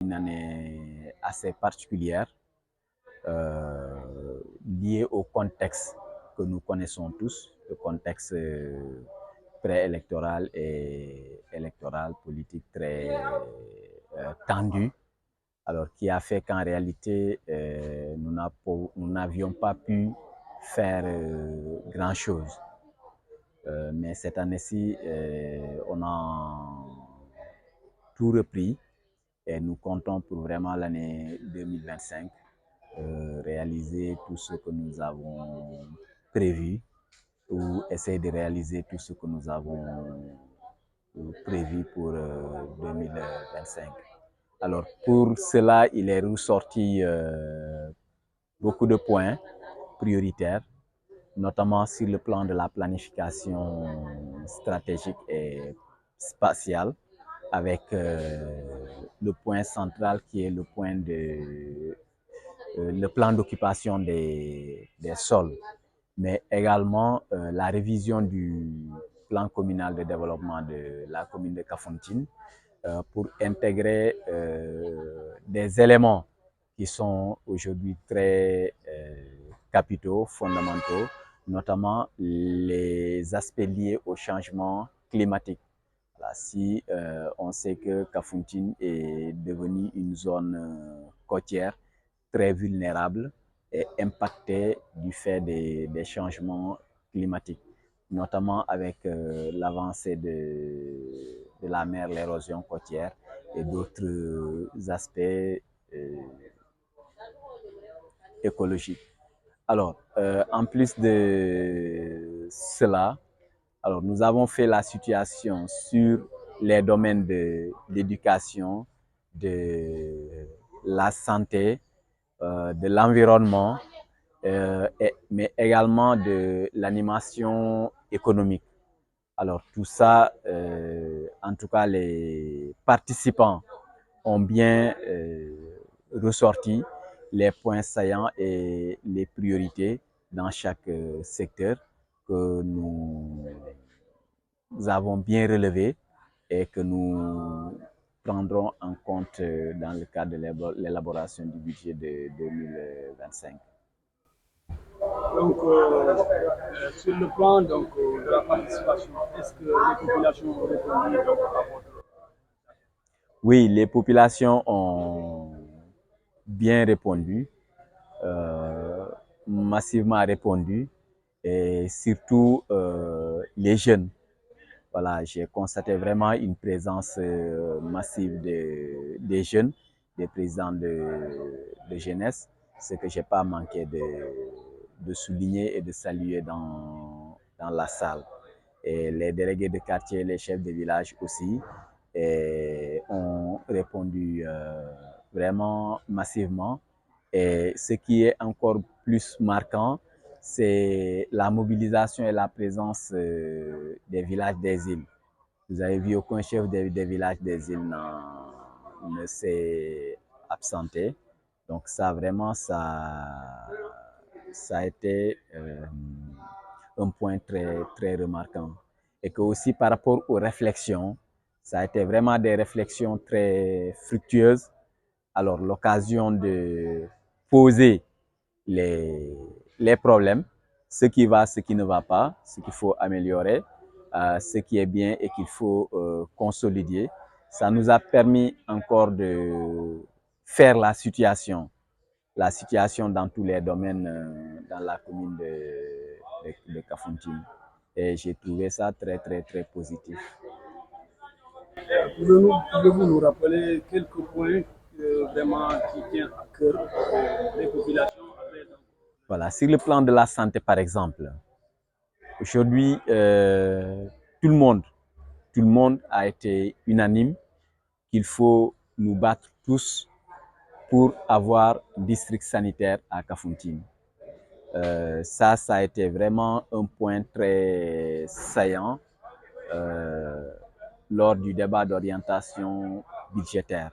Une année assez particulière, liée au contexte que nous connaissons tous, le contexte préélectoral et électoral, politique très tendu, alors qui a fait qu'en réalité, nous n'avions pas pu faire grand-chose. Mais cette année-ci, on a tout repris et nous comptons pour vraiment l'année 2025 réaliser tout ce que nous avons prévu ou essayer de réaliser tout ce que nous avons prévu pour 2025. Alors pour cela, il est ressorti beaucoup de points prioritaires, notamment sur le plan de la planification stratégique et spatiale, avec le point central qui est le point de le plan d'occupation des sols, mais également la révision du plan communal de développement de la commune de Kafountine pour intégrer des éléments qui sont aujourd'hui très capitaux, fondamentaux, notamment les aspects liés au changement climatique. Là, si on sait que Kafountine est devenue une zone côtière très vulnérable et impactée du fait des changements climatiques, notamment avec l'avancée de la mer, l'érosion côtière et d'autres aspects écologiques. Alors, en plus de cela, alors nous avons fait la situation sur les domaines de l'éducation, de la santé, de l'environnement, mais également de l'animation économique. Alors tout ça, en tout cas les participants ont bien ressorti les points saillants et les priorités dans chaque secteur que nous avons bien relevés et que nous prendrons en compte dans le cadre de l'élaboration du budget de 2025. Donc, sur le plan de la participation, est-ce que les populations ont répondu à votre... Oui, les populations ont bien répondu, euh, massivement répondu, et surtout les jeunes. Voilà, j'ai constaté vraiment une présence massive des jeunes, des présidents de jeunesse, ce que je n'ai pas manqué de souligner et de saluer dans la salle. Et les délégués de quartier, les chefs de village aussi, ont répondu vraiment massivement. Et ce qui est encore plus marquant, c'est la mobilisation et la présence des villages des îles. Vous avez vu, aucun chef des villages des îles ne s'est absenté. Donc ça, vraiment, ça a été un point très, très remarquant. Et que aussi par rapport aux réflexions, ça a été vraiment des réflexions très fructueuses. Alors l'occasion de poser les problèmes, ce qui va, ce qui ne va pas, ce qu'il faut améliorer, ce qui est bien et qu'il faut consolider. Ça nous a permis encore de faire la situation dans tous les domaines dans la commune de Kafountine. Et j'ai trouvé ça très, très, très positif. Pouvez-vous nous rappeler quelques points vraiment qui tiennent à cœur les populations? Voilà, sur le plan de la santé, par exemple, aujourd'hui, tout le monde tout le monde a été unanime qu'il faut nous battre tous pour avoir un district sanitaire à Kafountine. Ça a été vraiment un point très saillant lors du débat d'orientation budgétaire.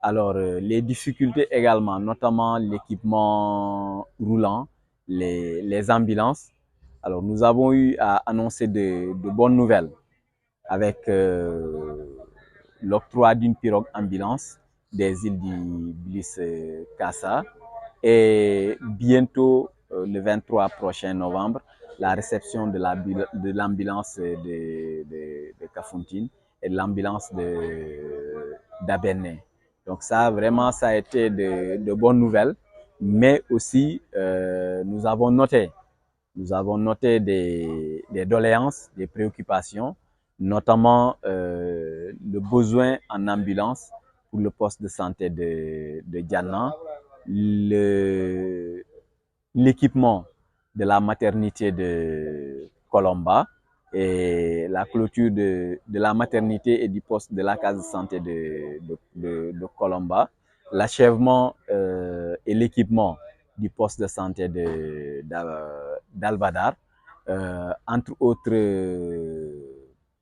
Alors, les difficultés également, notamment l'équipement roulant, les ambulances. Alors, nous avons eu à annoncer de bonnes nouvelles avec l'octroi d'une pirogue ambulance des îles du Bliss Kassa et bientôt, le 23 prochain novembre, la réception de l'ambulance de Kafountine et de l'ambulance d'Abenne. Donc ça, vraiment, ça a été de bonnes nouvelles, mais aussi nous avons noté des doléances, des préoccupations, notamment le besoin en ambulance pour le poste de santé de Diana, l'équipement de la maternité de Colomba et la clôture de la maternité et du poste de la case de santé de Colomba, l'achèvement et l'équipement du poste de santé d'Alvadar, entre autres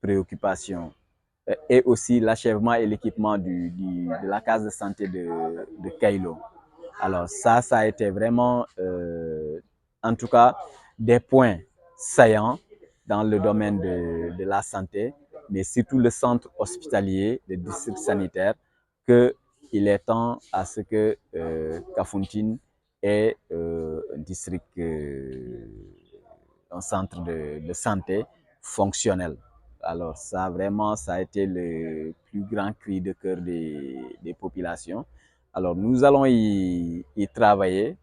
préoccupations, et aussi l'achèvement et l'équipement de la case de santé de Kailo. Alors ça a été vraiment, en tout cas, des points saillants dans le domaine de la santé, mais surtout le centre hospitalier, le district sanitaire, qu'il est temps à ce que Kafountine ait un district, un centre de santé fonctionnel. Alors ça, vraiment, ça a été le plus grand cri de cœur des populations. Alors nous allons y travailler,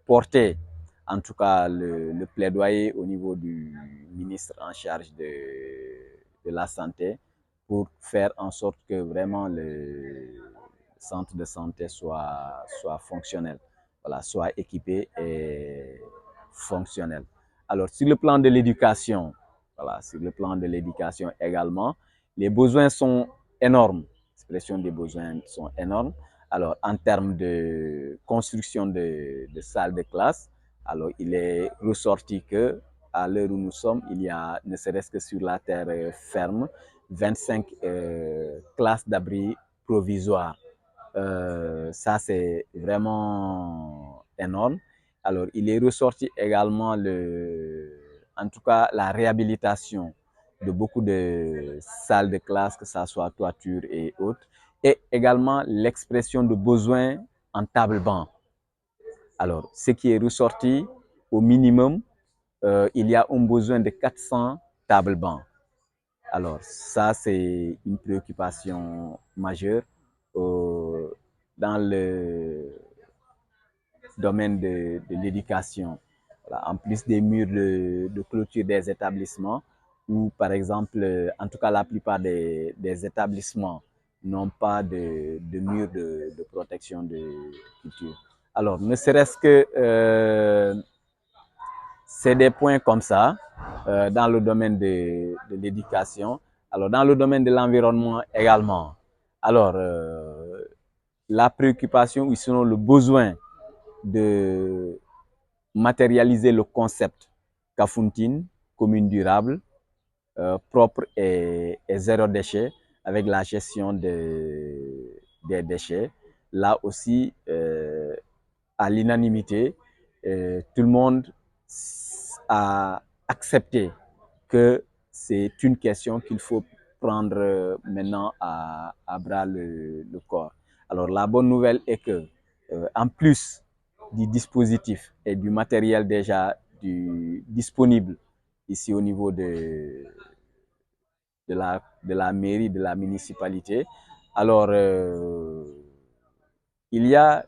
porter en tout cas le plaidoyer au niveau du ministre en charge de la santé pour faire en sorte que vraiment le centre de santé soit fonctionnel, voilà, soit équipé et fonctionnel. Alors sur le plan de l'éducation, voilà, sur le plan de l'éducation également, les besoins sont énormes. L'expression des besoins sont énormes. Alors, en termes de construction de salles de classe, alors il est ressorti que à l'heure où nous sommes, il y a, ne serait-ce que sur la terre ferme, 25 classes d'abri provisoires. Ça, c'est vraiment énorme. Alors, il est ressorti également en tout cas, la réhabilitation de beaucoup de salles de classe, que ce soit toiture et autres, et également l'expression de besoins en table-banc. Alors, ce qui est ressorti, au minimum, il y a un besoin de 400 tables-bancs. Alors, ça, c'est une préoccupation majeure dans le domaine de l'éducation. Voilà. En plus des murs de clôture des établissements, où, par exemple, en tout cas, la plupart des établissements n'ont pas de murs de protection de culture. Alors, ne serait-ce que c'est des points comme ça dans le domaine de l'éducation. Alors, dans le domaine de l'environnement également. Alors, la préoccupation ou sinon le besoin de matérialiser le concept Kafountine, commune durable, propre et zéro déchet, avec la gestion des déchets. Là aussi, à l'unanimité, tout le monde a accepté que c'est une question qu'il faut prendre maintenant à bras le corps. Alors la bonne nouvelle est que, en plus du dispositif et du matériel déjà disponible ici au niveau de la mairie, de la municipalité, alors il y a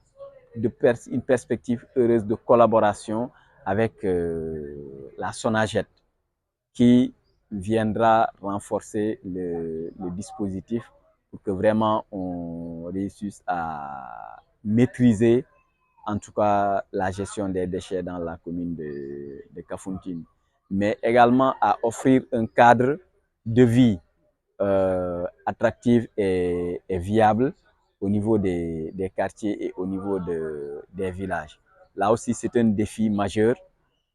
une perspective heureuse de collaboration avec la Sonaged qui viendra renforcer le dispositif pour que vraiment on réussisse à maîtriser en tout cas la gestion des déchets dans la commune de Kafountine. mais également à offrir un cadre de vie attractif et viable au niveau des quartiers et au niveau des villages. Là aussi, c'est un défi majeur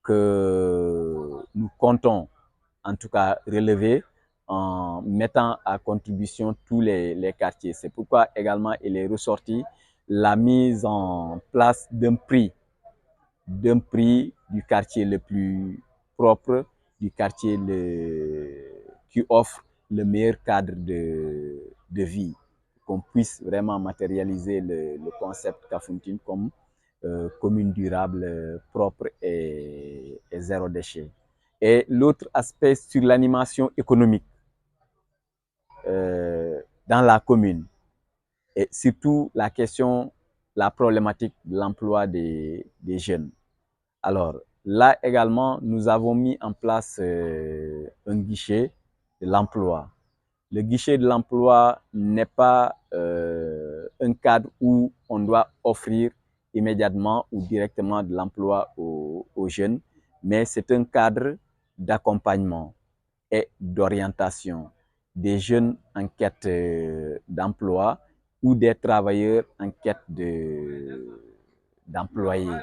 que nous comptons en tout cas relever en mettant à contribution tous les quartiers. C'est pourquoi également il est ressorti la mise en place d'un prix du quartier le plus propre, du quartier qui offre le meilleur cadre de vie, qu'on puisse vraiment matérialiser le concept Kafountine comme commune durable, propre et zéro déchet. Et l'autre aspect sur l'animation économique dans la commune, et surtout la question, la problématique de l'emploi des jeunes. Alors là également, nous avons mis en place un guichet de l'emploi. Le guichet de l'emploi n'est pas un cadre où on doit offrir immédiatement ou directement de l'emploi aux jeunes, mais c'est un cadre d'accompagnement et d'orientation des jeunes en quête d'emploi ou des travailleurs en quête d'employés.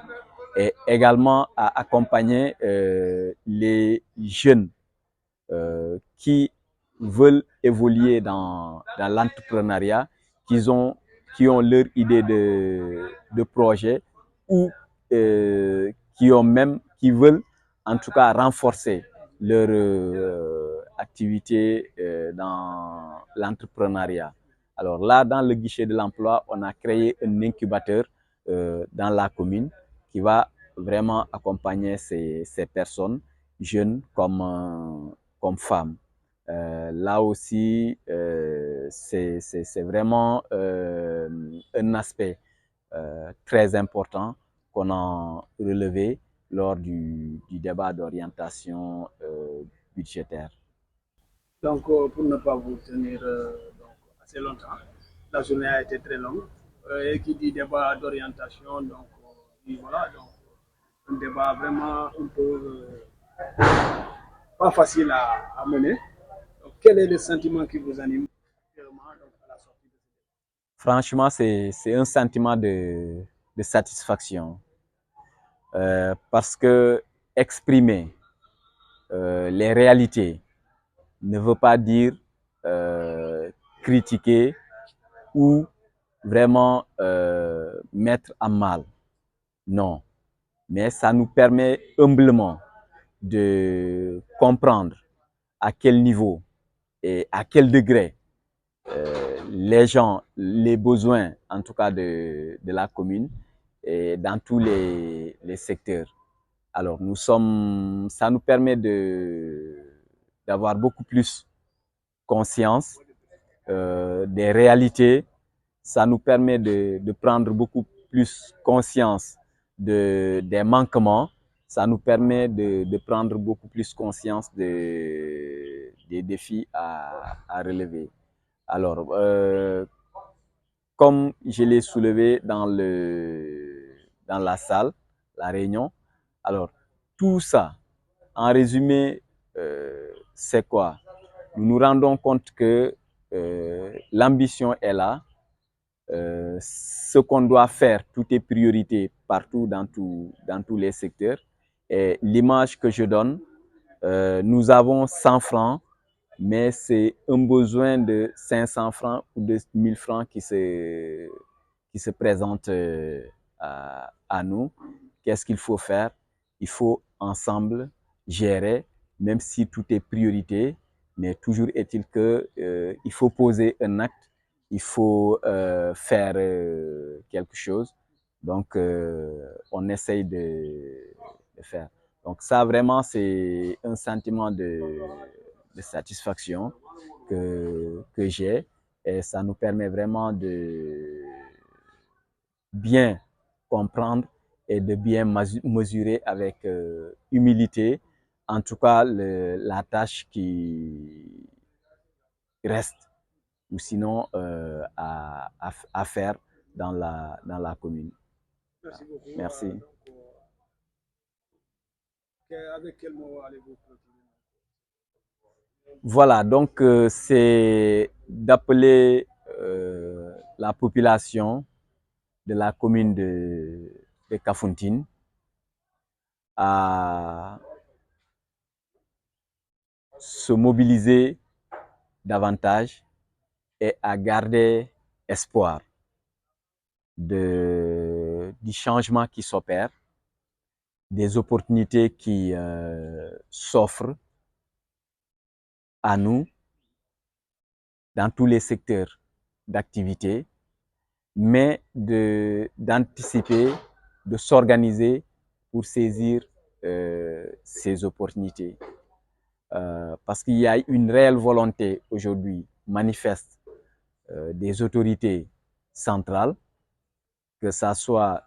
Et également à accompagner les jeunes qui veulent évoluer dans l'entrepreneuriat, qui ont leur idée de projet ou qui veulent en tout cas renforcer leur activité dans l'entrepreneuriat. Alors là, dans le guichet de l'emploi, on a créé un incubateur dans la commune qui va vraiment accompagner ces personnes, jeunes comme femmes. Là aussi, c'est vraiment un aspect très important qu'on a relevé lors du débat d'orientation budgétaire. Donc, pour ne pas vous tenir donc, assez longtemps, la journée a été très longue. Et qui dit débat d'orientation, donc, voilà, donc, un débat vraiment un peu pas facile à mener. Donc, quel est le sentiment qui vous anime actuellement donc, à la sortie de ce débat? Franchement, c'est un sentiment de satisfaction parce que exprimer les réalités ne veut pas dire critiquer ou vraiment mettre à mal. Non. Mais ça nous permet humblement de comprendre à quel niveau et à quel degré les gens, les besoins en tout cas de la commune et dans tous les secteurs. Alors ça nous permet d'avoir beaucoup plus conscience des réalités. Ça nous permet de prendre beaucoup plus conscience des manquements. Ça nous permet de prendre beaucoup plus conscience des défis à relever. Alors, comme je l'ai soulevé dans la salle, la réunion, alors tout ça, en résumé, c'est quoi? Nous nous rendons compte que l'ambition est là. Ce qu'on doit faire, tout est priorité partout dans tous les secteurs. Et l'image que je donne, nous avons 100 francs, mais c'est un besoin de 500 francs ou de 1000 francs qui se présente à nous. Qu'est-ce qu'il faut faire? Il faut ensemble gérer, même si tout est priorité, mais toujours est-il que il faut poser un acte, il faut faire quelque chose. Donc, on essaye de faire. Donc ça, vraiment, c'est un sentiment de satisfaction que j'ai et ça nous permet vraiment de bien comprendre et de bien mesurer avec humilité, en tout cas, la tâche qui reste ou sinon à faire dans la commune. Merci beaucoup. Merci. Avec quel mot allez-vous clôturer? Voilà, donc c'est d'appeler la population de la commune de Kafountine à se mobiliser davantage et à garder espoir du changement qui s'opère, des opportunités qui s'offrent à nous dans tous les secteurs d'activité, mais d'anticiper, de s'organiser pour saisir ces opportunités. Parce qu'il y a une réelle volonté aujourd'hui manifeste des autorités centrales, que ça soit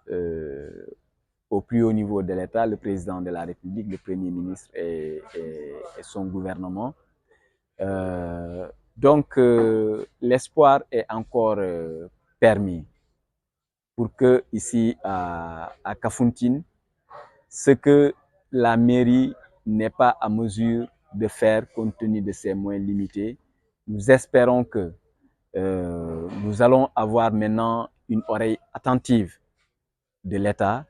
au plus haut niveau de l'État, le président de la République, le Premier ministre et son gouvernement. Donc, l'espoir est encore permis pour que ici à Kafountine, ce que la mairie n'est pas à mesure de faire compte tenu de ses moyens limités, nous espérons que nous allons avoir maintenant une oreille attentive de l'État,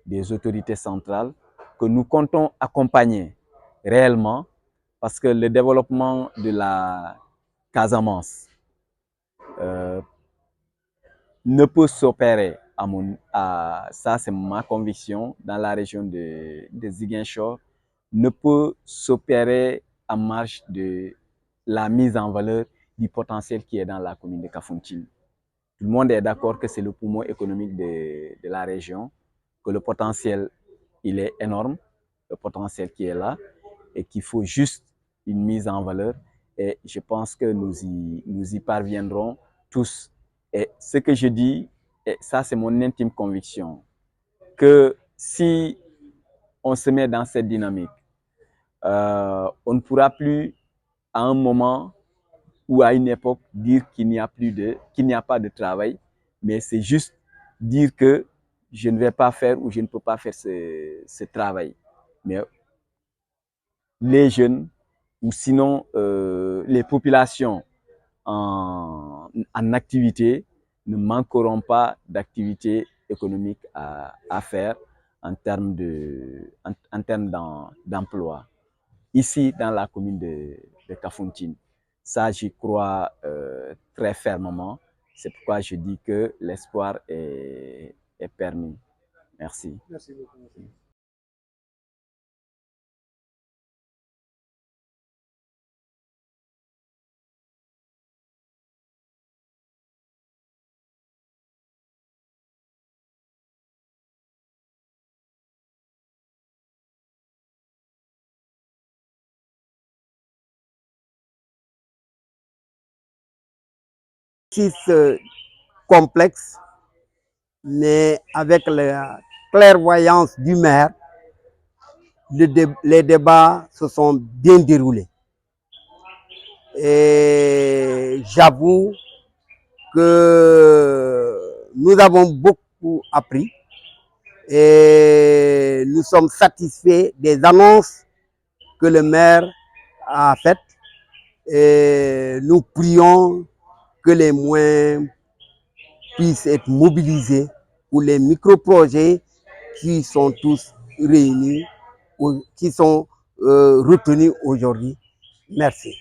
des autorités centrales, que nous comptons accompagner réellement, parce que le développement de la Casamance ne peut s'opérer ça c'est ma conviction, dans la région de Ziguinchor, ne peut s'opérer en marge de la mise en valeur du potentiel qui est dans la commune de Kafountine. Tout le monde est d'accord que c'est le poumon économique de la région, que le potentiel, il est énorme, le potentiel qui est là, et qu'il faut juste une mise en valeur. Et je pense que nous y parviendrons tous. Et ce que je dis, et ça c'est mon intime conviction, que si on se met dans cette dynamique, on ne pourra plus à un moment ou à une époque dire qu'il n'y a pas de travail, mais c'est juste dire que je ne vais pas faire ou je ne peux pas faire ce travail. Mais les jeunes ou sinon les populations en activité ne manqueront pas d'activités économiques à faire en termes d'emploi. Ici, dans la commune de Kafountine, ça, j'y crois très fermement. C'est pourquoi je dis que l'espoir est permis. Merci. Merci beaucoup. Complexe, mais avec la clairvoyance du maire, les débats se sont bien déroulés. Et j'avoue que nous avons beaucoup appris et nous sommes satisfaits des annonces que le maire a faites. Et nous prions que les moyens puissent être mobilisés pour les micro-projets qui sont tous réunis, qui sont retenus aujourd'hui. Merci.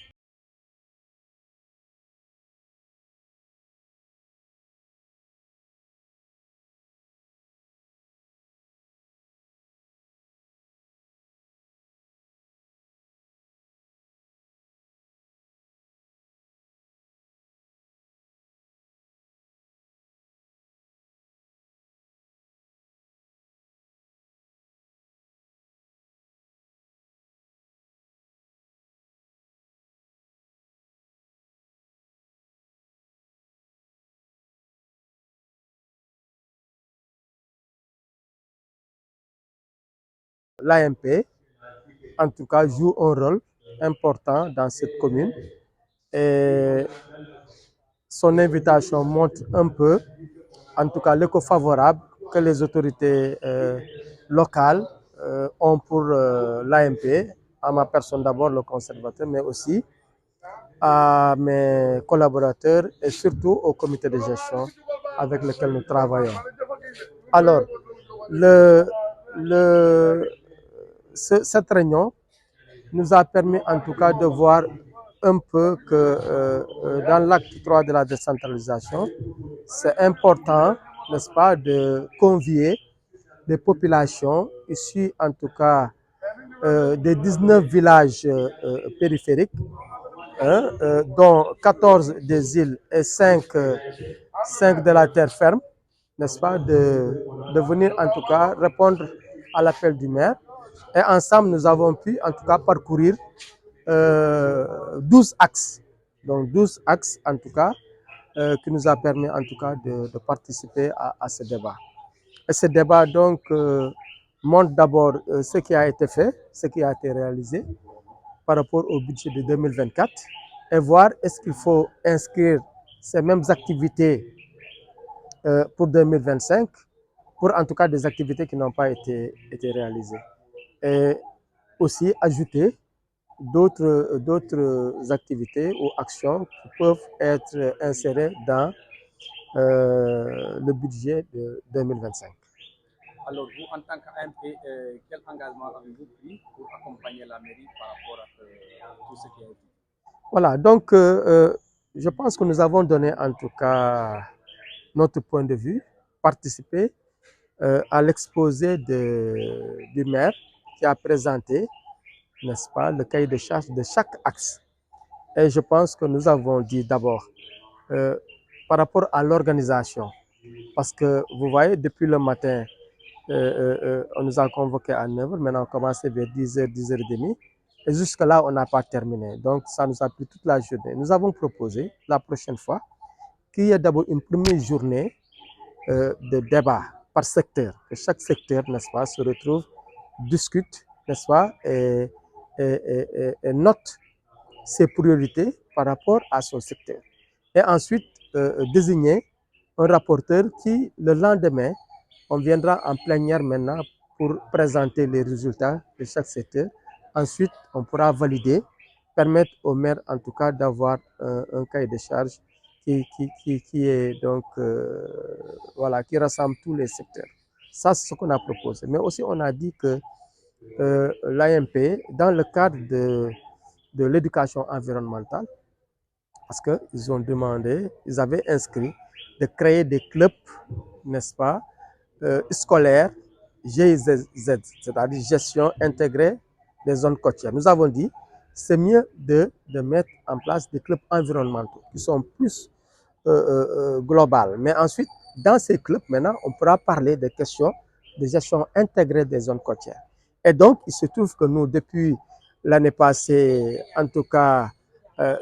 L'AMP, en tout cas, joue un rôle important dans cette commune. Et son invitation montre un peu, en tout cas, l'écho favorable que les autorités locales ont pour l'AMP, à ma personne d'abord le conservateur, mais aussi à mes collaborateurs et surtout au comité de gestion avec lequel nous travaillons. Alors, cette réunion nous a permis en tout cas de voir un peu que dans l'acte 3 de la décentralisation, c'est important, n'est-ce pas, de convier des populations issues en tout cas des 19 villages périphériques, hein, dont 14 des îles et 5 de la terre ferme, n'est-ce pas, de venir en tout cas répondre à l'appel du maire. Et ensemble, nous avons pu en tout cas parcourir 12 axes. Donc 12 axes en tout cas qui nous a permis en tout cas de participer à ce débat. Et ce débat donc montre d'abord ce qui a été fait, ce qui a été réalisé par rapport au budget de 2024 et voir est-ce qu'il faut inscrire ces mêmes activités pour 2025 pour en tout cas des activités qui n'ont pas été réalisées. Et aussi ajouter d'autres activités ou actions qui peuvent être insérées dans le budget de 2025. Alors, vous, en tant qu'AMP, quel engagement avez-vous pris pour accompagner la mairie par rapport à tout ce qui a été? Voilà, donc je pense que nous avons donné en tout cas notre point de vue, participé à l'exposé du maire qui a présenté, n'est-ce pas, le cahier de charges de chaque axe. Et je pense que nous avons dit d'abord, par rapport à l'organisation, parce que vous voyez, depuis le matin, on nous a convoqués à 9h, maintenant on a commencé vers 10h, 10h30, et jusque-là, on n'a pas terminé. Donc, ça nous a pris toute la journée. Nous avons proposé, la prochaine fois, qu'il y ait d'abord une première journée de débat par secteur, que chaque secteur, n'est-ce pas, se retrouve, discute, n'est-ce pas, et note ses priorités par rapport à son secteur. Et ensuite, désigner un rapporteur qui, le lendemain, on viendra en plénière maintenant pour présenter les résultats de chaque secteur. Ensuite, on pourra valider, permettre au maire en tout cas d'avoir un cahier de charges qui est donc, voilà, qui rassemble tous les secteurs. Ça, c'est ce qu'on a proposé. Mais aussi, on a dit que l'AMP, dans le cadre de l'éducation environnementale, parce qu'ils ont demandé, ils avaient inscrit de créer des clubs, n'est-ce pas, scolaires, GIZ, c'est-à-dire gestion intégrée des zones côtières. Nous avons dit, c'est mieux de mettre en place des clubs environnementaux qui sont plus globales. Mais ensuite, dans ces clubs, maintenant, on pourra parler des questions de gestion intégrée des zones côtières. Et donc, il se trouve que nous, depuis l'année passée, en tout cas,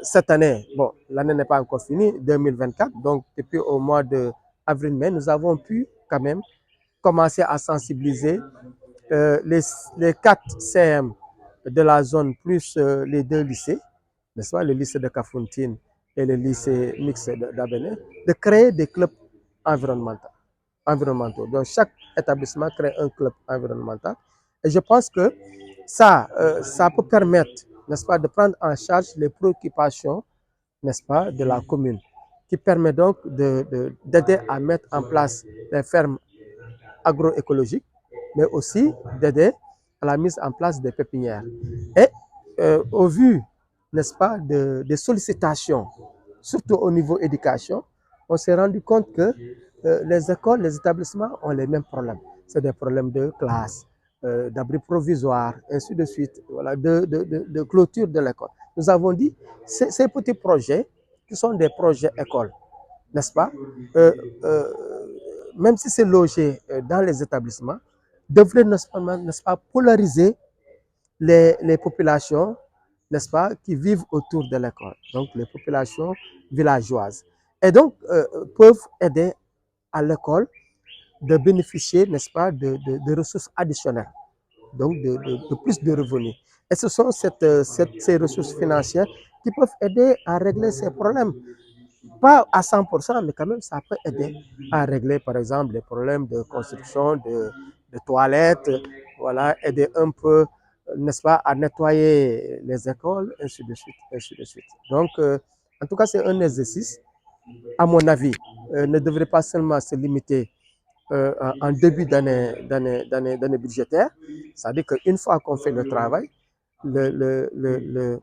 cette année, bon, l'année n'est pas encore finie, 2024, donc depuis au mois d'avril-mai, nous avons pu quand même commencer à sensibiliser les 4 CM de la zone plus les 2 lycées, n'est-ce pas, le lycée de Kafountine et le lycée mixte d'Abéné, de créer des clubs environnementaux. Donc chaque établissement crée un club environnemental. Et je pense que ça peut permettre, n'est-ce pas, de prendre en charge les préoccupations, n'est-ce pas, de la commune, qui permet donc d'aider à mettre en place des fermes agroécologiques, mais aussi d'aider à la mise en place des pépinières. Et au vu, n'est-ce pas, des sollicitations, surtout au niveau éducation, on s'est rendu compte que les écoles, les établissements ont les mêmes problèmes. C'est des problèmes de classe, d'abri provisoire, ainsi de suite, voilà, de clôture de l'école. Nous avons dit, ces petits projets, qui sont des projets écoles, n'est-ce pas, même si c'est logé dans les établissements, devrait, n'est-ce pas, polariser les populations, n'est-ce pas, qui vivent autour de l'école, donc les populations villageoises. Et donc, peuvent aider à l'école de bénéficier, n'est-ce pas, de ressources additionnelles, donc de plus de revenus. Et ce sont ces ressources financières qui peuvent aider à régler ces problèmes. Pas à 100%, mais quand même, ça peut aider à régler, par exemple, les problèmes de construction, de toilettes, voilà, aider un peu, n'est-ce pas, à nettoyer les écoles, ainsi de suite, ainsi de suite. Donc, en tout cas, c'est un exercice, à mon avis, ne devrait pas seulement se limiter en début d'année budgétaire. C'est-à-dire qu'une fois qu'on fait le travail, le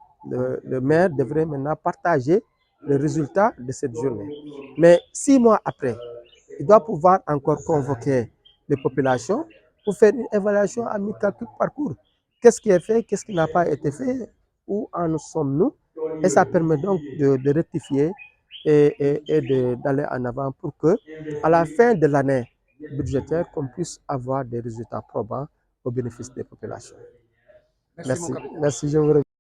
maire devrait maintenant partager le résultat de cette journée. Mais 6 mois après, il doit pouvoir encore convoquer les populations pour faire une évaluation à mi-calcul parcours. Qu'est-ce qui est fait, qu'est-ce qui n'a pas été fait, où en sommes-nous? Et ça permet donc de rectifier et d'aller en avant pour que, à la fin de l'année budgétaire, qu'on puisse avoir des résultats probants au bénéfice des populations. Merci, mon capitaine. Merci, je vous remercie.